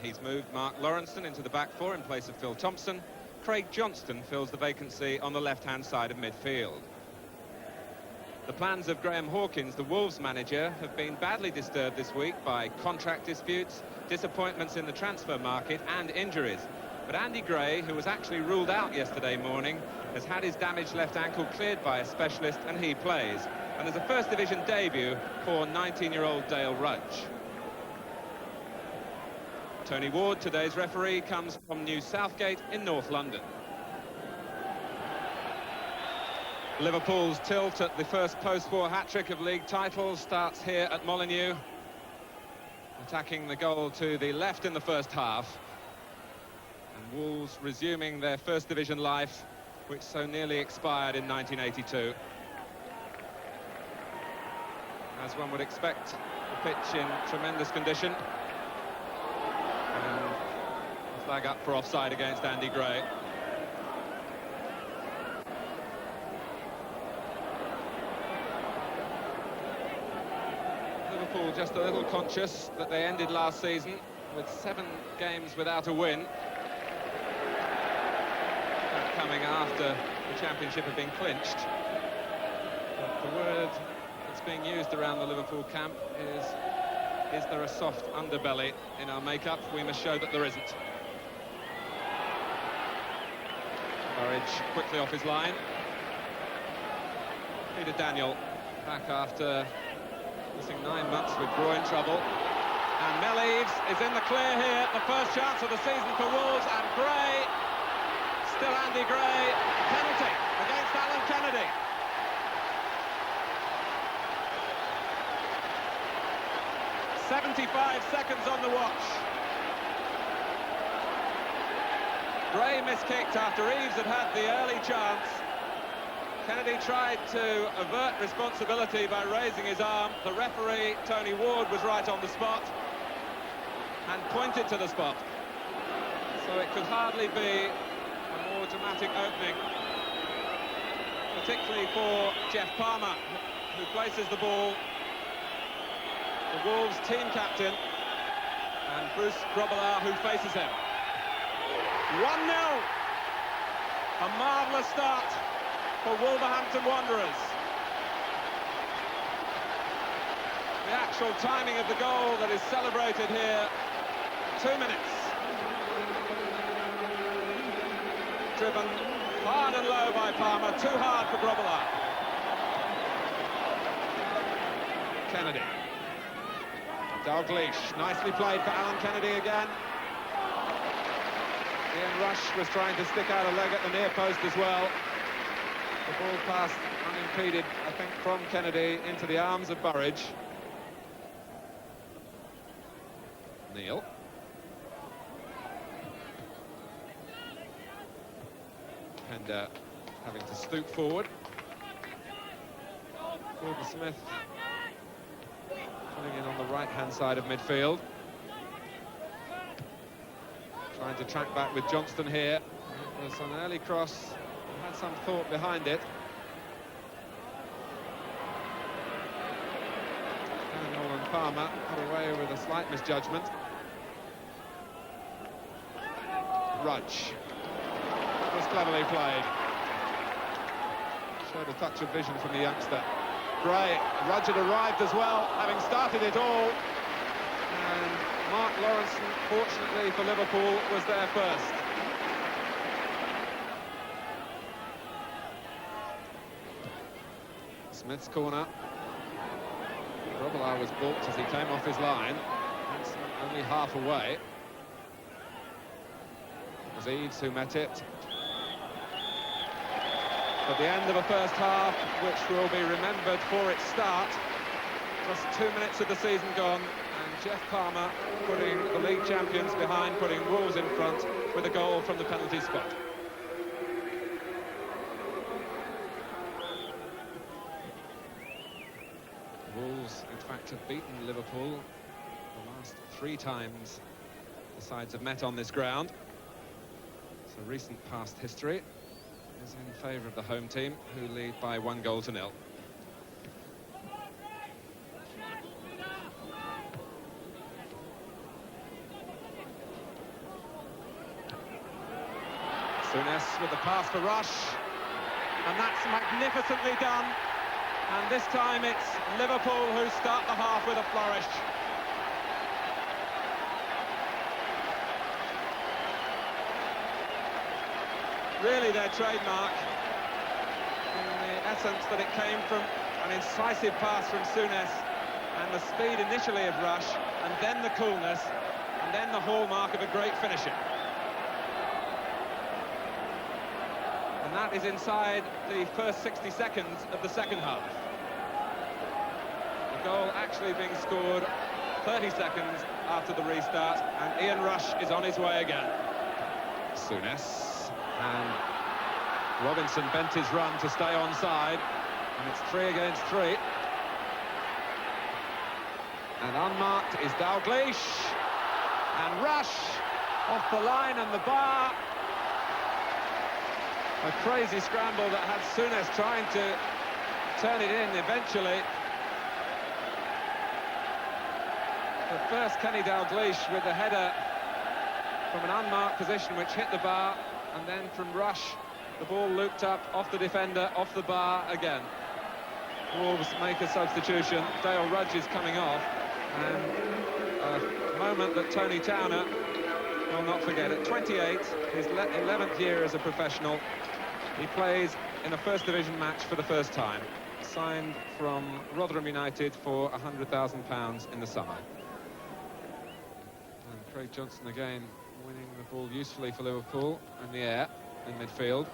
He's moved Mark Lawrenson into the back four in place of Phil Thompson. Craig Johnston fills the vacancy on the left-hand side of midfield. The plans of Graham Hawkins, the Wolves manager, have been badly disturbed this week by contract disputes, disappointments in the transfer market and injuries. But Andy Gray, who was actually ruled out yesterday morning, has had his damaged left ankle cleared by a specialist and he plays. And there's a First Division debut for 19-year-old Dale Rudge. Tony Ward, today's referee, comes from New Southgate in North London. Liverpool's tilt at the first post-war hat-trick of league titles starts here at Molineux, attacking the goal to the left in the first half. And Wolves resuming their First Division life, which so nearly expired in 1982. As one would expect, the pitch in tremendous condition. And a flag up for offside against Andy Gray. Liverpool just a little conscious that they ended last season with 7 games without a win. That coming after the championship had been clinched. But the word that's being used around the Liverpool camp is there a soft underbelly in our makeup? We must show that there isn't. Burridge quickly off his line. Peter Daniel back after missing 9 months with groin trouble. And Mel Eves is in the clear here. The first chance of the season for Wolves, and Gray, still Andy Gray, penalty against Alan Kennedy. "75 seconds on the watch. Gray miskicked after Eves had had the early chance. Kennedy tried to avert responsibility by raising his arm. The referee, Tony Ward, was right on the spot and pointed to the spot. So it could hardly be a more dramatic opening, particularly for Jeff Palmer, who places the ball. The Wolves team captain, and Bruce Grobbelaar, who faces him. 1-0. A marvellous start for Wolverhampton Wanderers. The actual timing of the goal that is celebrated here, 2 minutes. Driven hard and low by Palmer, too hard for Grobbelaar. Kennedy. Dalglish, nicely played for Alan Kennedy again. Ian Rush was trying to stick out a leg at the near post as well. The ball passed unimpeded, I think, from Kennedy into the arms of Burridge. Neil. Pender having to stoop forward. Gordon Smith coming in on the right-hand side of midfield. Trying to track back with Johnston here. It was an early cross. Had some thought behind it. Daniel and Palmer got away with a slight misjudgment. Rudge. That was cleverly played. Showed a touch of vision from the youngster. Gray. Rudge had arrived as well, having started it all. And Mark Lawrenson, fortunately for Liverpool, was there first. Smith's corner. Grobbelaar was balked as he came off his line. That's only half away. It was Eves who met it. At the end of a first half, which will be remembered for its start. Just 2 minutes of the season gone, and Jeff Palmer putting the league champions behind, putting Wolves in front with a goal from the penalty spot. Wolves, in fact, have beaten Liverpool the last 3 times the sides have met on this ground. So recent past history is in favour of the home team, who lead by 1-0. Molineux with the pass for Rush, and that's magnificently done. And this time it's Liverpool who start the half with a flourish. Really their trademark, in the essence that it came from an incisive pass from Molineux, and the speed initially of Rush, and then the coolness, and then the hallmark of a great finisher. And that is inside the first 60 seconds of the second half. The goal actually being scored 30 seconds after the restart, and Ian Rush is on his way again. Molineux, and Robinson bent his run to stay onside, and it's 3 against 3. And unmarked is Dalglish, and Rush off the line and the bar. A crazy scramble that had Molineux trying to turn it in eventually. But first Kenny Dalglish with the header from an unmarked position which hit the bar, and then from Rush the ball looped up off the defender, off the bar again. Wolves make a substitution. Dale Rudge is coming off, and a moment that Tony Towner will not forget. At 28, his 11th year as a professional, he plays in a first division match for the first time. Signed from Rotherham United for £100,000 in the summer. And Craig Johnstone again winning the ball usefully for Liverpool in the air, in midfield.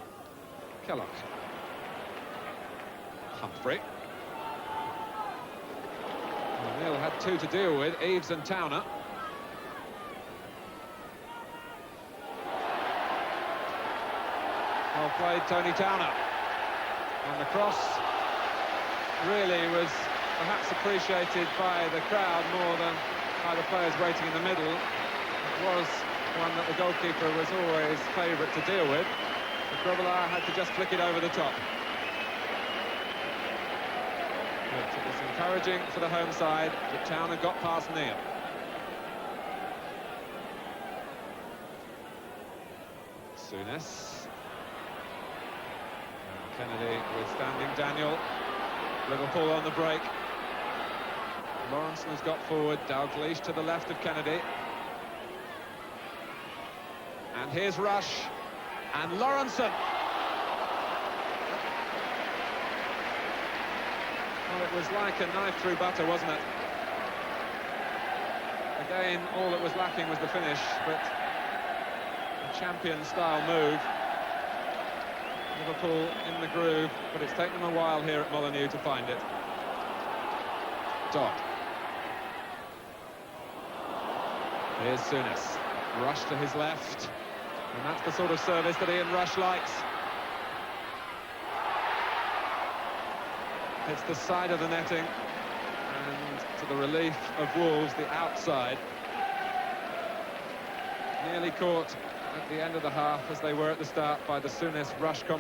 Kellogg. Humphrey. O'Neill had 2 to deal with, Eaves and Towner. Well played, Tony Towner. And the cross really was perhaps appreciated by the crowd more than by the players waiting in the middle. It was one that the goalkeeper was always favourite to deal with. But Grobbelaar had to just flick it over the top. But it was encouraging for the home side that Towner got past Neil. Molineux. Kennedy withstanding Daniel. Liverpool on the break. Lawrence has got forward. Dalglish to the left of Kennedy. And here's Rush. And Lawrenson. Well, it was like a knife through butter, wasn't it? Again, all that was lacking was the finish, but a champion-style move. Liverpool in the groove, but it's taken them a while here at Molineux to find it. Dodd. Here's Molineux. Rush to his left. And that's the sort of service that Ian Rush likes. It's the side of the netting, and to the relief of Wolves, the outside. Nearly caught at the end of the half, as they were at the start, by the Molineux Rush combination.